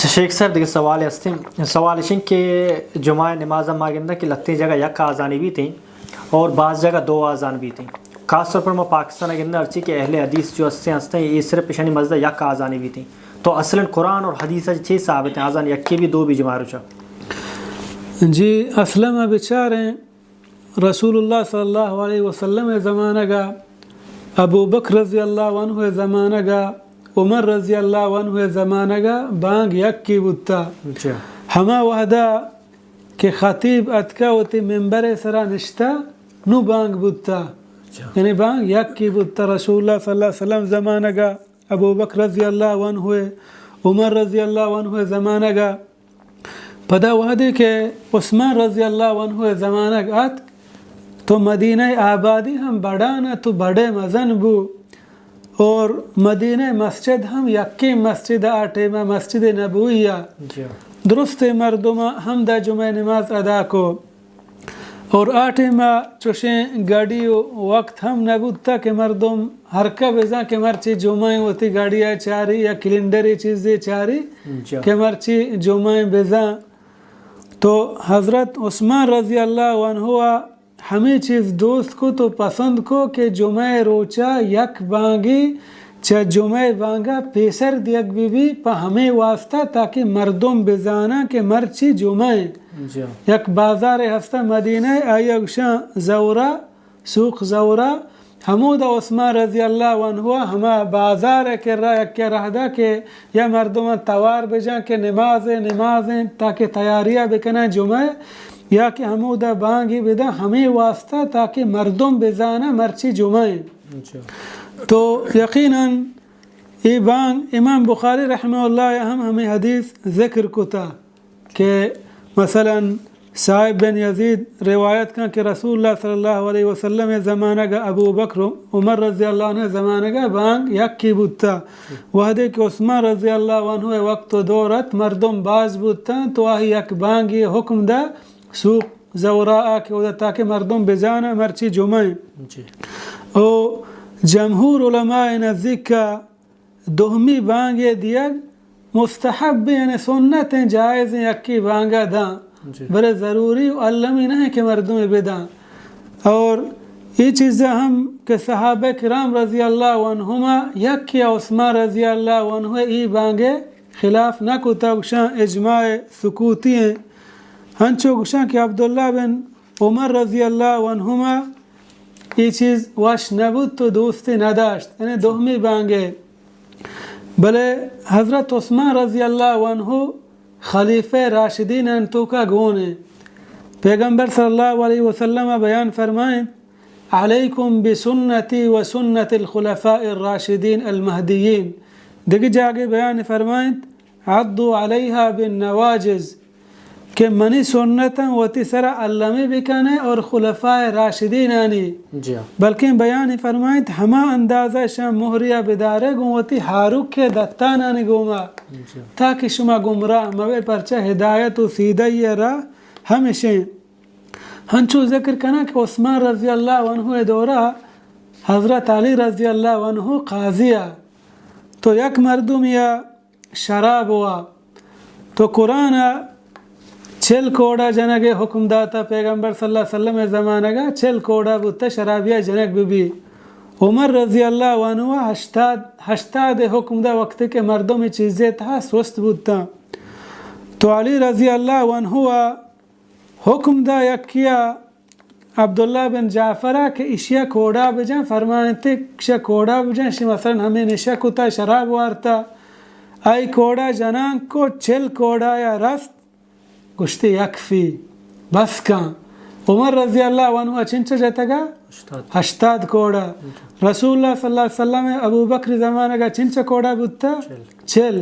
अच्छा शेख सर देखिए सवाल सवाल के जुमा नमाज मागिंदा की लगती जगह यक आज़ानी भी थी और बाज़ जगह दो आज़ान भी थी। खास तौर पर मैं पाकिस्तान गिंदा अर्ची के अहले हदीस जो हंसते ये सिर्फ पेशानी मजदा यक आज़ानी भी थी। तो असलन कुरान और हदीस छः साबित हैं आज़ान यक की भी दो भी जुमा रुचा जी असलम बेचारे रसूलुल्लाह सल्लल्लाहु अलैहि वसल्लम ज़माना का अबू बकर रज़ी अल्लाह अन्हु ज़माना का उमर रज़ी अल्लाह अन्हु ज़माना का बांग यक की बुत्ता हमा वहदा के ख़तीब अतका होती मेंबर सरा निश्ता नु बांग बुत्ता यानी बांग यक की बुत्ता रसूलुल्लाह सल्लल्लाहु अलैहि वसल्लम ज़माना का अबू बकर रज़ी अल्लाह अन्हु उमर रज़ी अल्लाह अन्हु ज़माना का पदा वहदे के उस्मान रज़ी अल्लाह अन्हु ज़माना का तो मदीना आबादी हम बढ़ाना तो बड़े मज़न बू और मदीना मस्जिद हम यक्की मस्जिद आटे में मस्जिद नबूया दुरुस्त मर्दुमा हम दा जुमे नमाज अदा को और आटे में चुशे गाड़ी वक्त हम नबूता के मर्दुम हरका बेजा के मर्ची जुमाएं होती गाड़ियाँ चारी या कैलेंडरी चीज़ें चारी के मर्ची जुमाएं बेजा तो हज़रत उस्मान रज़ी अल्लाह अन्हु हमें चीज़ दोस्त को तो पसंद को कि जुमे रोचा यक बांगी च जुमे बांगा पेसर दियक बीबी पर हमें वास्ता ताकि मर्दुम बेजाना के मर्ची जुमे यक बाजार हस्ता मदीना आयशा ज़ौरा सूख ज़ौरा हमूदा उस्मान रज़ी अल्लाह अन्हु हमा बाजार के रहदा के या मर्दुम तवार बेजा के नमाज़ें ताकि तैयारियाँ बेकना जुमे या कि हमूदा बांगी बेदा हमें वास्ता ताकि मर्दुम बेजाना मर्ची जुमाएं तो यकीनन ये बांग इमाम बुखारी रहमतुल्लाह हमें हदीस ज़िक्र कुता के मसलन साहिब बिन यजीद रिवायत का कि रसूलुल्लाह सल्लल्लाहु अलैहि वसल्लम ज़माना का अबू बकर उमर रज़ी अल्लाह अन्हु ज़माना का बांग यक की बुत्ता वहदे के उस्मान रज़ी अल्लाह अन्हु वक्त दौरत मर्दुम बाज बुत्ता तो आही यक बांग ये हुक्म दा सूख ज़ौरा आके उधर ताकि मर्दुम बेजाना मर्ची जुमाएं ओ जमहूर उलमाए नज़दीक का दोहमी बांगे दिया मुस्तहब यानी सुन्नत हैं जायज़ हैं यक्की बांगा दा बड़े ज़रूरी अल्लमी नहीं कि मर्दुम बेदा और ये चीज़ें हम के सहाबा किराम रज़ी अल्लाह अन्हुमा यक्की उस्मान रज़ी अल्लाह अन्हु ये बांगे खिलाफ न कुता उशा इजमाए सुकूती हैं हंचो गुशा के अब्दुल्ला बिन उमर रज़ी अल्लाह अन्हुमा ये चीज़ वाश नबूत तो दोस्ती नदाश्त यानी दोहमी बांगे भले हज़रत उस्मान रज़ी अल्लाह अन्हु खलीफे राशिदीन अंतु का गुण है पैगम्बर सल्लल्लाहु अलैहि वसल्लम बयान फरमाएं अलैकुम बिसुन्नती व सुन्नतिल खुलफाइर राशिदीन अल महदीयीन देखिए जाके बयान फरमाएं अद्दु अलैहा बिन नवाजिज़ के मनी सुन्नत वती सरा अल्लामी बिकाने और खुलफाए राशिदीन आनी बल्कि बयान फरमाए हमा अंदाज़ा शा मोहरिया बिदारे गुमती हारुक के दत्तान आनी गुमा ताकि शुमा गुमराह मवे परचा हिदायत व सीधा ये रा हमेशा हंचो जिक्र करना कि उस्मान रज़ी अल्लाह अन्हु दौरा हज़रत अली रज़ी अल्लाह अन्हु काजिया तो यक मर्दुम या शराब हुआ तो कुरान छल कोड़ा जनक हुक्म दाता पैगम्बर सल्लल्लाहु अलैहि वसल्लम ज़माना का छल कोड़ा बुत्ता शराबिया जनक बीबी उमर रज़ी अल्लाह अन्हु हश्ताद हुक्म दा वक्त के मर्दों में चीज़ें था स्वस्थ बुत्ता तो अली रज़ी अल्लाह अन्हु हुक्म दा यकिया अब्दुल्ला बिन जाफरा के इशिया कोड़ा बजा फरमाते श कोड़ा बजा मसलन हमें निशा कुता शराब वारता आई कोड़ा जनान को छल कोड़ा या रस्त गुश्ती यकफी बस का उमर रज़ी अल्लाह अन्हु चिंचा जाता का हश्ताद कोड़ा रसूलुल्लाह सल्लल्लाहु अलैहि वसल्लम अबू बकर ज़माना का चिंचा कोड़ा बुत्ता चल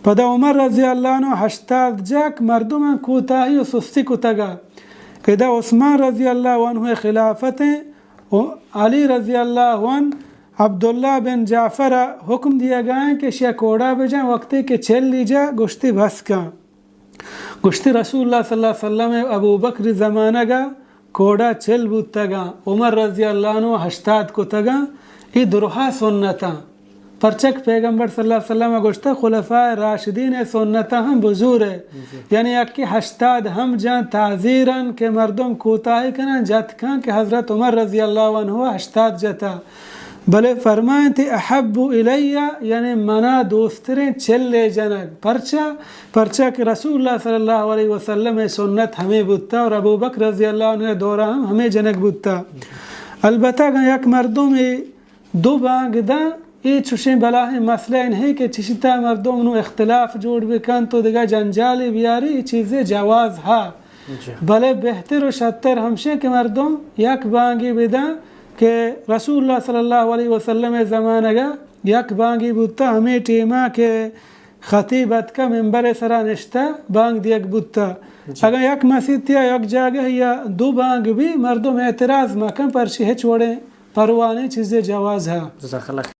पदा उमर रज़ी अल्लाह अन्हु हश्ताद जाक मर्दुम कोताही और सुस्ती कुतगा इदा उस्मान रज़ी अल्लाह अन्हु खिलाफतें अली रज़ी अल्लाह अन्हु अब्दुल्ला बिन जाफर हुक्म दिया गया कि शा कोड़ा बजा वक्त के चल लीजा गुश्ती बस का गुश्ती रसूलुल्लाह सल्लल्लाहु अलैहि वसल्लम अबू बकर ज़माना का कोड़ा चल बुतगा उमर रज़ी अल्लाह अन्हु हश्ताद कुतगा ये दुरहा सुन्नता परचक पैगंबर सल्लल्लाहु अलैहि वसल्लम गोश्ता खुलफाए राशिदीन सुन्नत हम बुजुर है यानी अक्की 80 हम जान ताजीरन के मर्दम कोताही कना जत खान के हजरत उमर रजी अल्लाह अन्हु 80 जता भले फरमाए थे अहब्बु इलैया यानी मना दोस्तरे चले जनक परचा के रसूलुल्लाह सल्लल्लाहु अलैहि वसल्लम सुन्नत हमें बुत्ता और अबू बकर रजी अल्लाह अन्हु दौरा हमें जनक बुत्ता अलबत्ता यक मर्दों में दो बांगदा ये चुशे बला है मसला नहीं कि चिश्ता मर्दों में इख्तिलाफ जोड़ बेकन तो दिगा जंजाल बियारी ये चीज़ें जवाज़ हा भले बेहतर और शतर हमशे के मर्दों यक बांगी बिदा के रसूलुल्लाह सल्लल्लाहु अलैहि वसल्लम ज़माना का यक बांगी बुत्ता हमें टीमा के खतीबत का मेंबर सरा निश्ता बांग दिया बुत्ता अगर यक मस्जिद या यक जगह या दो बांग भी मर्दों में एतराज़ मकम पर शह छोड़े परवाने चीज़ें जवाज़ है।